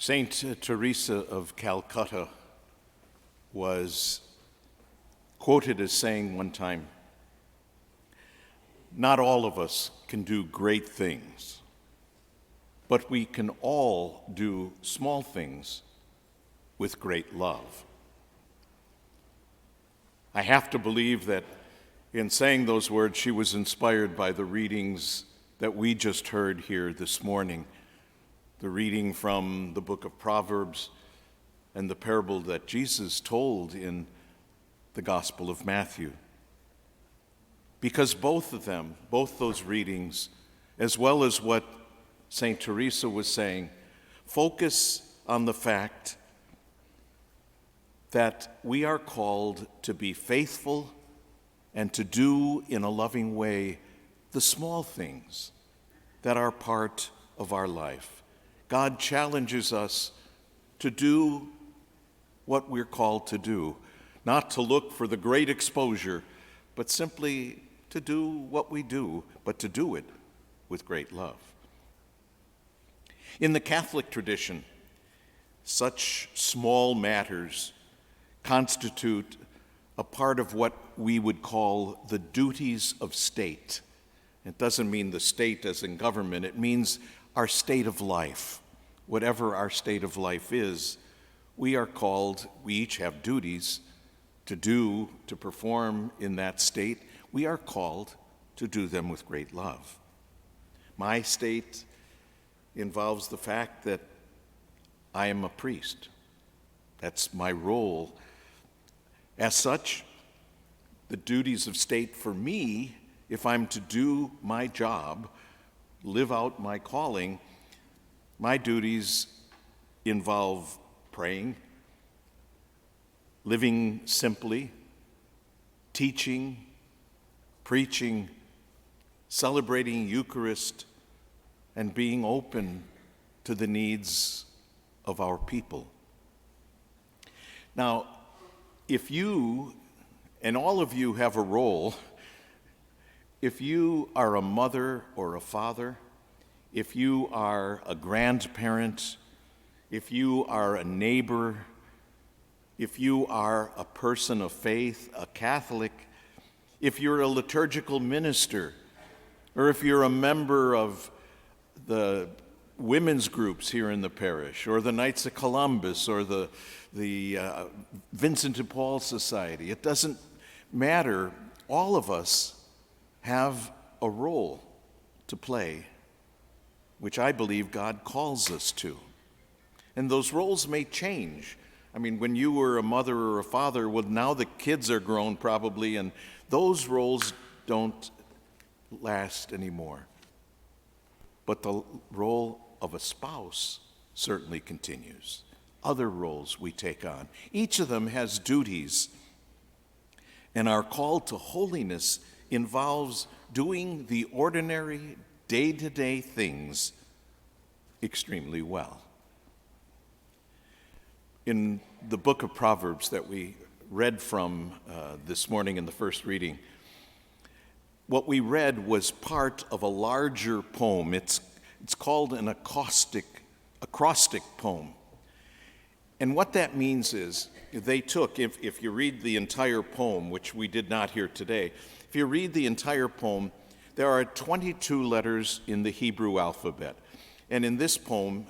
Saint Teresa of Calcutta was quoted as saying one time, "Not all of us can do great things, but we can all do small things with great love." I have to believe that in saying those words, she was inspired by the readings that we just heard here this morning, the reading from the book of Proverbs and the parable that Jesus told in the Gospel of Matthew. Because both of them, both those readings, as well as what St. Teresa was saying, focus on the fact that we are called to be faithful and to do in a loving way the small things that are part of our life. God challenges us to do what we're called to do, not to look for the great exposure, but simply to do what we do, but to do it with great love. In the Catholic tradition, such small matters constitute a part of what we would call the duties of state. It doesn't mean the state as in government, it means our state of life. Whatever our state of life is, we are called, we each have duties to do, to perform in that state. We are called to do them with great love. My state involves the fact that I am a priest. That's my role. As such, the duties of state for me, if I'm to do my job, live out my calling, my duties involve praying, living simply, teaching, preaching, celebrating Eucharist, and being open to the needs of our people. Now, if you, and all of you have a role, if you are a mother or a father, if you are a grandparent, if you are a neighbor, if you are a person of faith, a Catholic, if you're a liturgical minister, or if you're a member of the women's groups here in the parish, or the Knights of Columbus, or the Vincent de Paul Society, it doesn't matter. All of us have a role to play, which I believe God calls us to. And those roles may change. I mean, when you were a mother or a father, well, now the kids are grown probably, and those roles don't last anymore. But the role of a spouse certainly continues. Other roles we take on. Each of them has duties. And our call to holiness involves doing the ordinary, day-to-day things extremely well. In the book of Proverbs that we read from this morning in the first reading, what we read was part of a larger poem. It's called an acrostic poem. And what that means is they took, if you read the entire poem, which we did not hear today, if you read the entire poem, there are 22 letters in the Hebrew alphabet. And in this poem,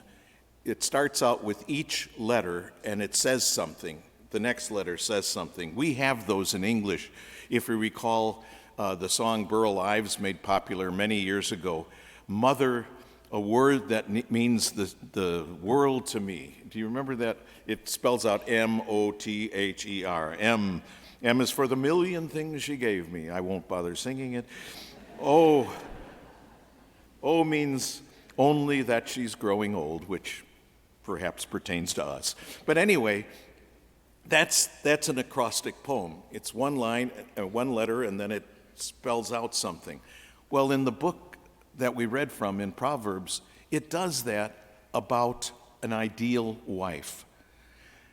it starts out with each letter and it says something. The next letter says something. We have those in English. If you recall the song Burl Ives made popular many years ago, Mother, a word that means the world to me. Do you remember that? It spells out M-O-T-H-E-R. M is for the million things she gave me. I won't bother singing it. O means only that she's growing old, which perhaps pertains to us. But anyway, that's an acrostic poem. It's one line, one letter, and then it spells out something. Well, in the book that we read from in Proverbs, it does that about an ideal wife.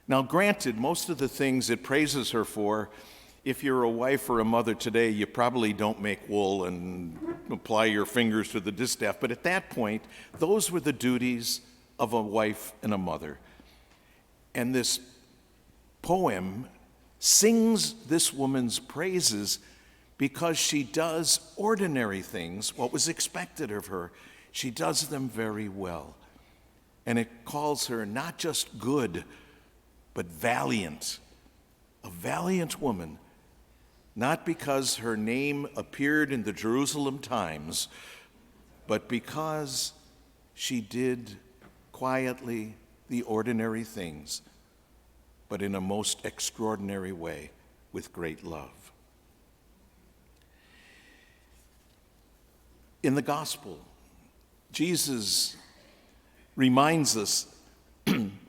Now, granted, most of the things it praises her for, if you're a wife or a mother today, you probably don't make wool and apply your fingers to the distaff. But at that point, those were the duties of a wife and a mother. And this poem sings this woman's praises because she does ordinary things, what was expected of her. She does them very well. And it calls her not just good, but valiant. A valiant woman, not because her name appeared in the Jerusalem Times, but because she did quietly the ordinary things, but in a most extraordinary way with great love. In the gospel, Jesus reminds us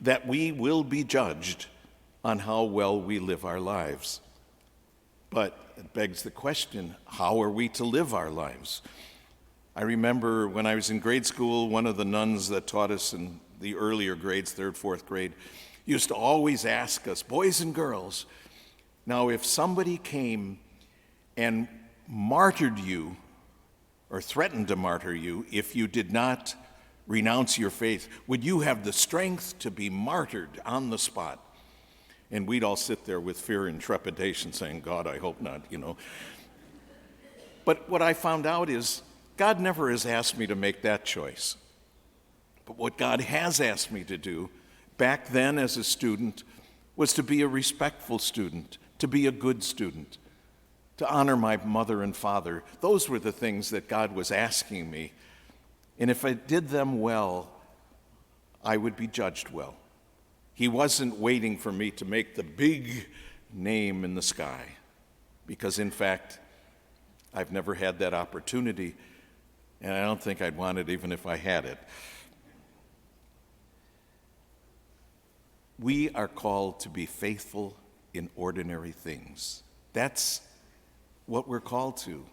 that we will be judged on how well we live our lives. But it begs the question, how are we to live our lives? I remember when I was in grade school, one of the nuns that taught us in the earlier grades, 3rd, 4th grade, used to always ask us, boys and girls, now if somebody came and martyred you or threatened to martyr you if you did not renounce your faith, would you have the strength to be martyred on the spot? And we'd all sit there with fear and trepidation saying, God, I hope not, But what I found out is God never has asked me to make that choice. But what God has asked me to do back then as a student was to be a respectful student, to be a good student, to honor my mother and father. Those were the things that God was asking me. And if I did them well, I would be judged well. He wasn't waiting for me to make the big name in the sky, because in fact, I've never had that opportunity, and I don't think I'd want it even if I had it. We are called to be faithful in ordinary things. That's what we're called to.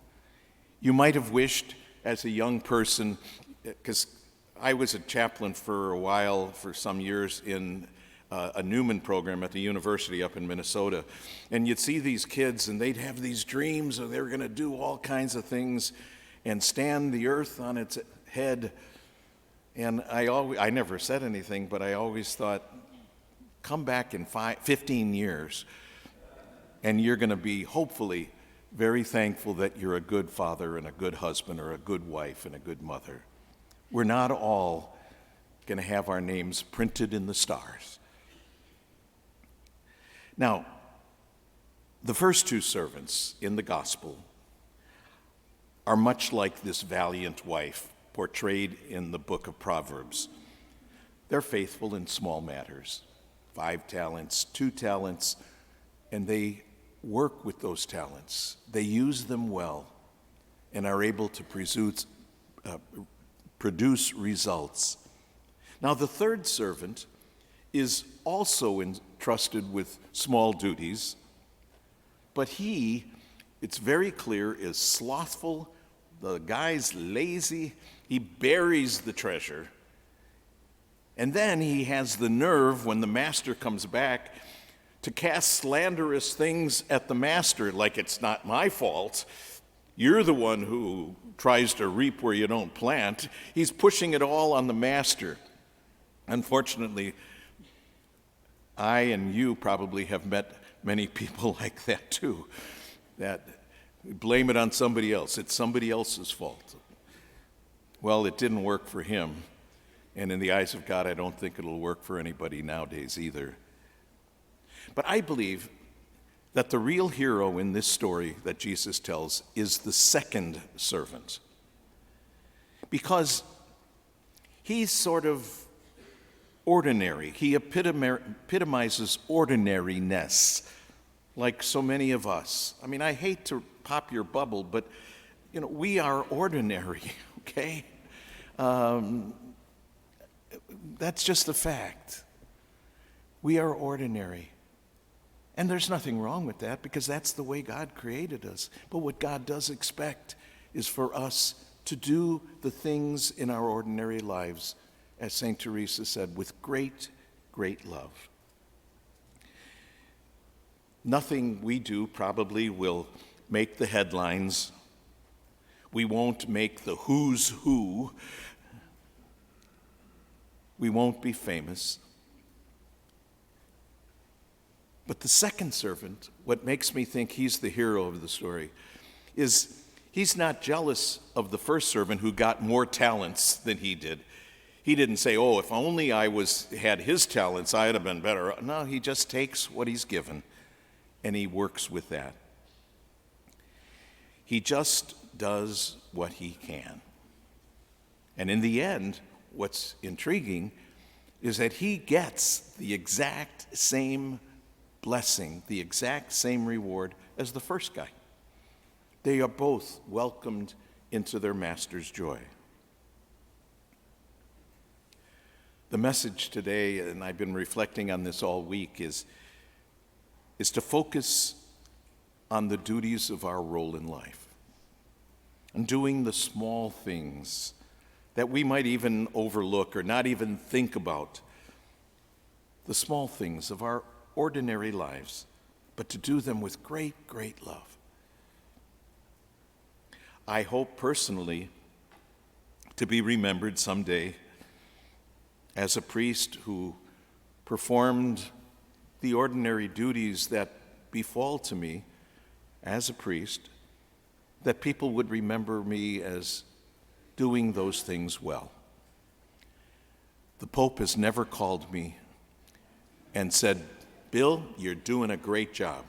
You might have wished as a young person, because I was a chaplain for a while, for some years, in a Newman program at the university up in Minnesota. And you'd see these kids, and they'd have these dreams of they were going to do all kinds of things and stand the earth on its head. And I never said anything, but I always thought, come back in 15 years, and you're going to be, hopefully, very thankful that you're a good father and a good husband or a good wife and a good mother. We're not all going to have our names printed in the stars. Now, the first two servants in the gospel are much like this valiant wife portrayed in the book of Proverbs. They're faithful in small matters, 5 talents, 2 talents, and they work with those talents. They use them well and are able to produce results. Now, the third servant is also entrusted with small duties, but he, it's very clear, is slothful. The guy's lazy. He buries the treasure. And then he has the nerve, when the master comes back, to cast slanderous things at the master, like it's not my fault. You're the one who tries to reap where you don't plant. He's pushing it all on the master. Unfortunately, I and you probably have met many people like that too, that blame it on somebody else. It's somebody else's fault. Well, it didn't work for him, and in the eyes of God, I don't think it'll work for anybody nowadays either. But I believe that the real hero in this story that Jesus tells is the second servant, because he's sort of ordinary. He epitomizes ordinariness, like so many of us. I mean, I hate to pop your bubble, but we are ordinary, okay? That's just a fact. We are ordinary. And there's nothing wrong with that, because that's the way God created us. But what God does expect is for us to do the things in our ordinary lives, as St. Teresa said, with great, great love. Nothing we do probably will make the headlines. We won't make the who's who. We won't be famous. But the second servant, what makes me think he's the hero of the story, is he's not jealous of the first servant who got more talents than he did. He didn't say, oh, if only I had his talents, I'd have been better. No, he just takes what he's given and he works with that. He just does what he can. And in the end, what's intriguing is that he gets the exact same blessing, the exact same reward as the first guy. They are both welcomed into their master's joy. The message today, and I've been reflecting on this all week, is to focus on the duties of our role in life and doing the small things that we might even overlook or not even think about, the small things of our ordinary lives, but to do them with great, great love. I hope personally to be remembered someday as a priest who performed the ordinary duties that befall to me as a priest, that people would remember me as doing those things well. The Pope has never called me and said, Bill, you're doing a great job.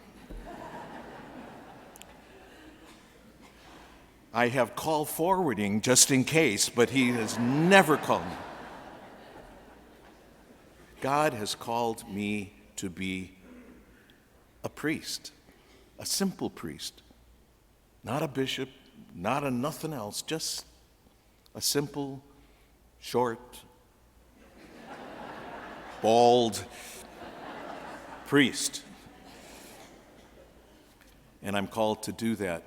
I have call forwarding just in case, but he has never called me. God has called me to be a priest, a simple priest, not a bishop, not a nothing else, just a simple, short, bald priest. And I'm called to do that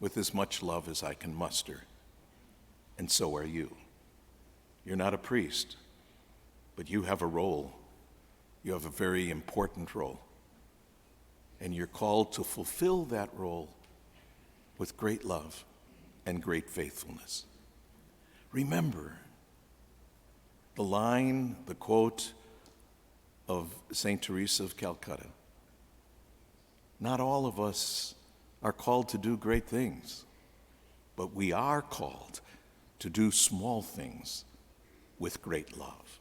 with as much love as I can muster. And so are you. You're not a priest, but you have a role. You have a very important role. And you're called to fulfill that role with great love and great faithfulness. Remember the line, the quote of St. Teresa of Calcutta. Not all of us are called to do great things, but we are called to do small things with great love.